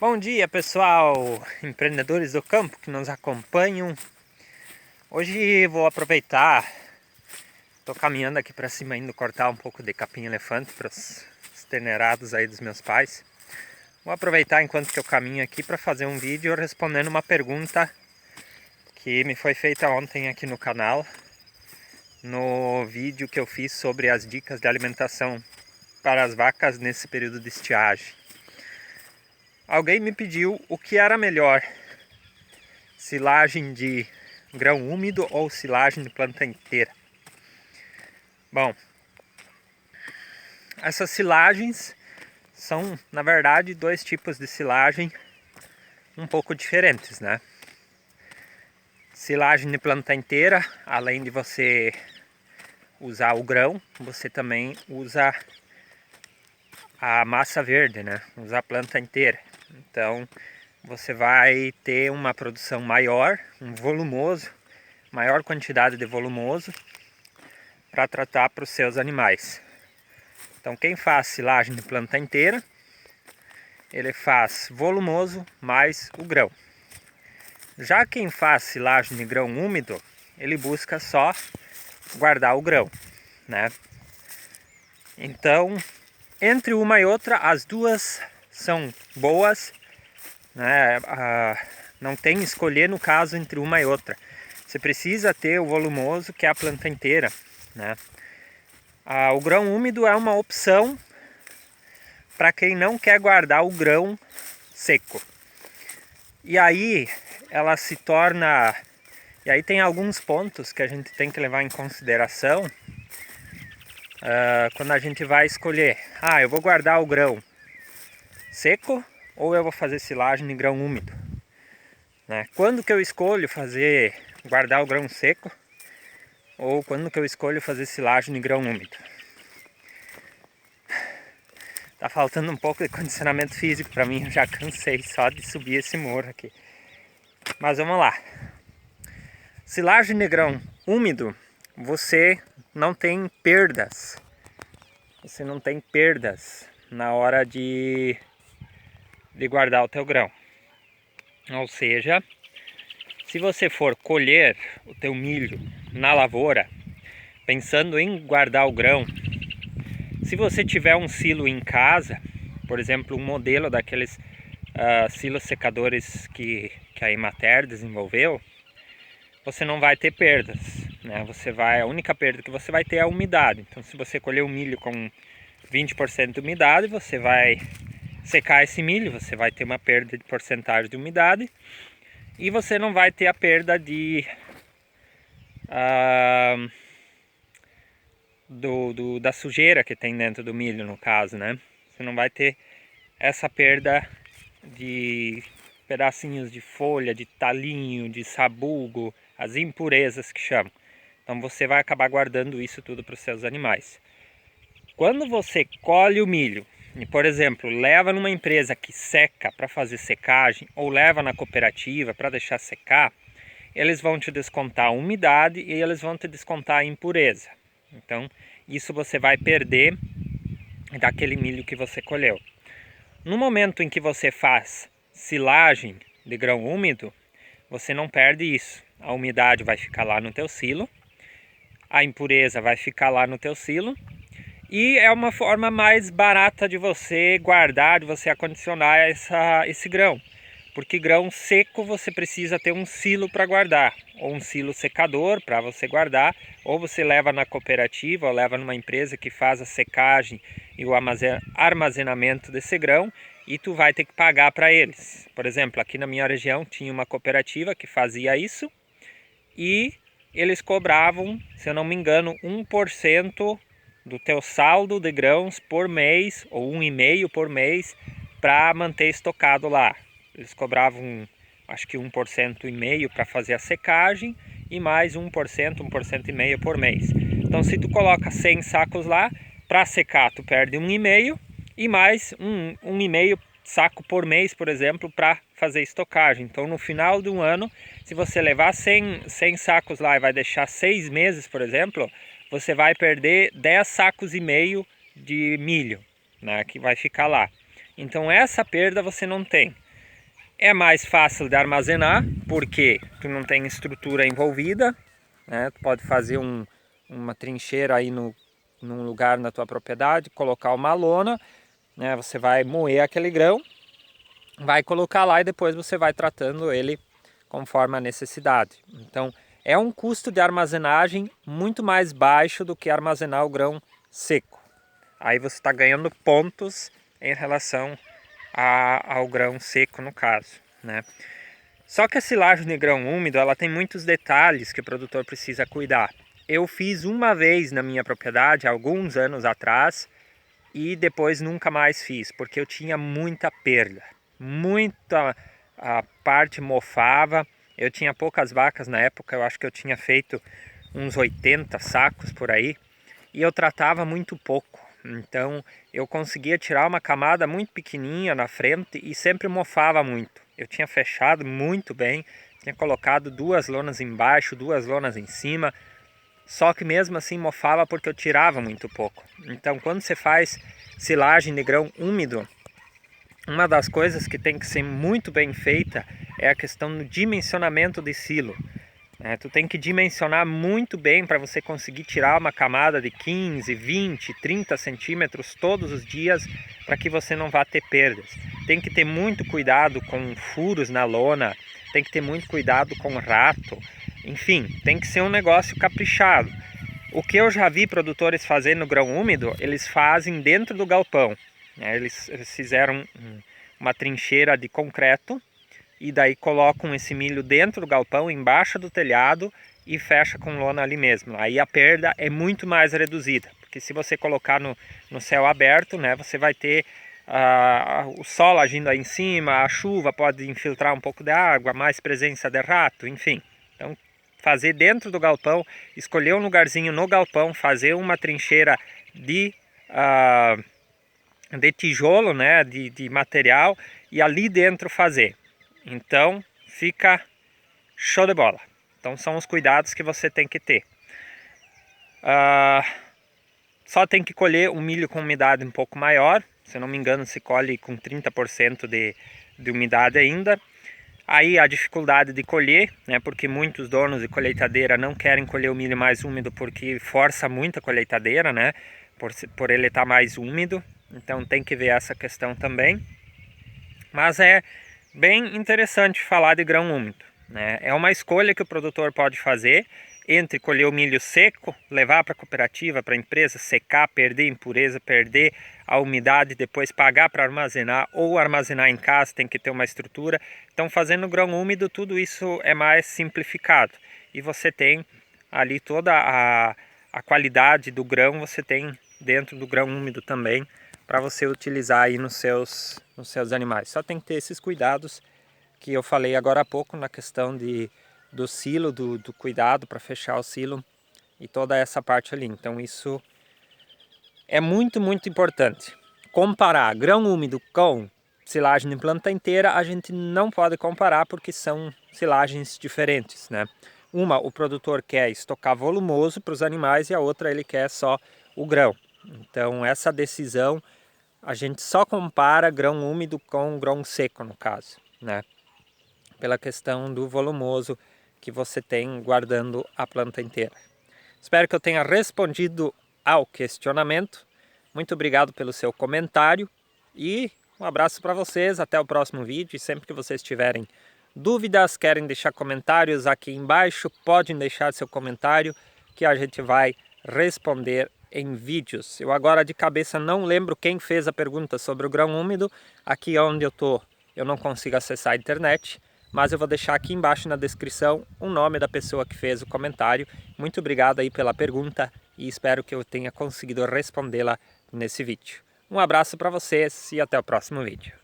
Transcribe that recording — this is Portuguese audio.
Bom dia, pessoal, empreendedores do campo que nos acompanham. Hoje vou aproveitar, estou caminhando aqui para cima, indo cortar um pouco de capim-elefante para os ternerados aí dos meus pais. Vou aproveitar enquanto que eu caminho aqui para fazer um vídeo respondendo uma pergunta que me foi feita ontem aqui no canal, no vídeo que eu fiz sobre as dicas de alimentação para as vacas nesse período de estiagem. Alguém me pediu o que era melhor, silagem de grão úmido ou silagem de planta inteira. Bom, essas silagens são, na verdade, dois tipos de silagem um pouco diferentes, né? Silagem de planta inteira, além de você usar o grão, você também usa a massa verde, né? Usa a planta inteira. Então, você vai ter uma produção maior, um volumoso, maior quantidade de volumoso para tratar para os seus animais. Então, quem faz silagem de planta inteira, ele faz volumoso mais o grão. Já quem faz silagem de grão úmido, ele busca só guardar o grão, né? Então, entre uma e outra, as duas são boas, né? Não tem escolher no caso entre uma e outra. Você precisa ter o volumoso, que é a planta inteira, né? O grão úmido é uma opção para quem não quer guardar o grão seco. E aí ela se torna... E aí tem alguns pontos que a gente tem que levar em consideração quando a gente vai escolher. Eu vou guardar o grão seco ou eu vou fazer silagem de grão úmido, né? Quando que eu escolho guardar o grão seco ou quando que eu escolho fazer silagem de grão úmido? Tá faltando um pouco de condicionamento físico para mim, eu já cansei só de subir esse morro aqui. Mas vamos lá. Silagem de grão úmido, você não tem perdas. Você não tem perdas na hora de guardar o teu grão. Ou seja, se você for colher o teu milho na lavoura, pensando em guardar o grão, se você tiver um silo em casa, por exemplo, um modelo daqueles silos secadores que a Emater desenvolveu, você não vai ter perdas, né? A única perda que você vai ter é a umidade. Então, se você colher o milho com 20% de umidade, você vai secar esse milho, você vai ter uma perda de porcentagem de umidade e você não vai ter a perda da sujeira que tem dentro do milho, no caso, né? Você não vai ter essa perda de pedacinhos de folha, de talinho, de sabugo, as impurezas que chamam. Então você vai acabar guardando isso tudo para os seus animais. Quando você colhe o milho e, por exemplo, leva numa empresa que seca para fazer secagem ou leva na cooperativa para deixar secar, eles vão te descontar a umidade e eles vão te descontar a impureza. Então, isso você vai perder daquele milho que você colheu. No momento em que você faz silagem de grão úmido, você não perde isso. A umidade vai ficar lá no teu silo, a impureza vai ficar lá no teu silo, e é uma forma mais barata de você guardar, de você acondicionar esse grão. Porque grão seco você precisa ter um silo para guardar, ou um silo secador para você guardar, ou você leva na cooperativa, ou leva numa empresa que faz a secagem e o armazenamento desse grão, e tu vai ter que pagar para eles. Por exemplo, aqui na minha região tinha uma cooperativa que fazia isso, e eles cobravam, se eu não me engano, 1% do teu saldo de grãos por mês, ou 1,5% por mês, para manter estocado lá. Eles cobravam, acho que 1,5% para fazer a secagem e mais 1%, 1,5% por mês. Então, se tu coloca 100 sacos lá, para secar tu perde 1,5% e mais 1,5 saco por mês, por exemplo, para fazer estocagem. Então, no final do ano, se você levar 100 sacos lá e vai deixar 6 meses, por exemplo, você vai perder 10 sacos e meio de milho, né, que vai ficar lá. Então essa perda você não tem. É mais fácil de armazenar, porque tu não tem estrutura envolvida, né? Tu pode fazer uma trincheira aí num lugar na tua propriedade, colocar uma lona, né? Você vai moer aquele grão, vai colocar lá e depois você vai tratando ele conforme a necessidade. Então é um custo de armazenagem muito mais baixo do que armazenar o grão seco. Aí você está ganhando pontos em relação ao grão seco no caso, né? Só que a silagem de grão úmido, ela tem muitos detalhes que o produtor precisa cuidar. Eu fiz uma vez na minha propriedade, alguns anos atrás, e depois nunca mais fiz, porque eu tinha muita perda. Muita a parte mofava, eu tinha poucas vacas na época, eu acho que eu tinha feito uns 80 sacos por aí, e eu tratava muito pouco. Então eu conseguia tirar uma camada muito pequenininha na frente e sempre mofava muito. Eu tinha fechado muito bem, tinha colocado 2 lonas embaixo, 2 lonas em cima, só que mesmo assim mofava porque eu tirava muito pouco. Então quando você faz silagem de grão úmido, uma das coisas que tem que ser muito bem feita é a questão do dimensionamento de silo. Tu tem que dimensionar muito bem para você conseguir tirar uma camada de 15, 20, 30 centímetros todos os dias para que você não vá ter perdas. Tem que ter muito cuidado com furos na lona, tem que ter muito cuidado com rato, enfim, tem que ser um negócio caprichado. O que eu já vi produtores fazendo no grão úmido, eles fazem dentro do galpão. Eles fizeram uma trincheira de concreto, e daí colocam esse milho dentro do galpão, embaixo do telhado e fecha com lona ali mesmo. Aí a perda é muito mais reduzida, porque se você colocar no céu aberto, né, você vai ter o sol agindo aí em cima, a chuva pode infiltrar um pouco de água, mais presença de rato, enfim. Então fazer dentro do galpão, escolher um lugarzinho no galpão, fazer uma trincheira de tijolo, né, de material, e ali dentro fazer. Então fica show de bola. Então são os cuidados que você tem que ter. Só tem que colher o milho com umidade um pouco maior. Se eu não me engano, se colhe com 30% de umidade ainda. Aí a dificuldade de colher, né, porque muitos donos de colheitadeira não querem colher o milho mais úmido porque força muito a colheitadeira, né, por ele estar mais úmido. Então tem que ver essa questão também. Mas é bem interessante falar de grão úmido, né? É uma escolha que o produtor pode fazer entre colher o milho seco, levar para a cooperativa, para a empresa, secar, perder impureza, perder a umidade, depois pagar para armazenar ou armazenar em casa, tem que ter uma estrutura. Então fazendo grão úmido tudo isso é mais simplificado e você tem ali toda a qualidade do grão, você tem dentro do grão úmido também, para você utilizar aí nos seus animais. Só tem que ter esses cuidados que eu falei agora há pouco na questão do silo, do cuidado para fechar o silo e toda essa parte ali. Então isso é muito, muito importante. Comparar grão úmido com silagem de planta inteira, a gente não pode comparar porque são silagens diferentes, né? Uma, o produtor quer estocar volumoso para os animais e a outra ele quer só o grão. Então essa decisão a gente só compara grão úmido com grão seco no caso, né? Pela questão do volumoso que você tem guardando a planta inteira. Espero que eu tenha respondido ao questionamento. Muito obrigado pelo seu comentário e um abraço para vocês. Até o próximo vídeo. E sempre que vocês tiverem dúvidas, querem deixar comentários aqui embaixo, podem deixar seu comentário que a gente vai responder em vídeos. Eu agora de cabeça não lembro quem fez a pergunta sobre o grão úmido. Aqui onde eu tô, eu não consigo acessar a internet, mas eu vou deixar aqui embaixo na descrição o nome da pessoa que fez o comentário. Muito obrigado aí pela pergunta e espero que eu tenha conseguido respondê-la nesse vídeo. Um abraço para vocês e até o próximo vídeo.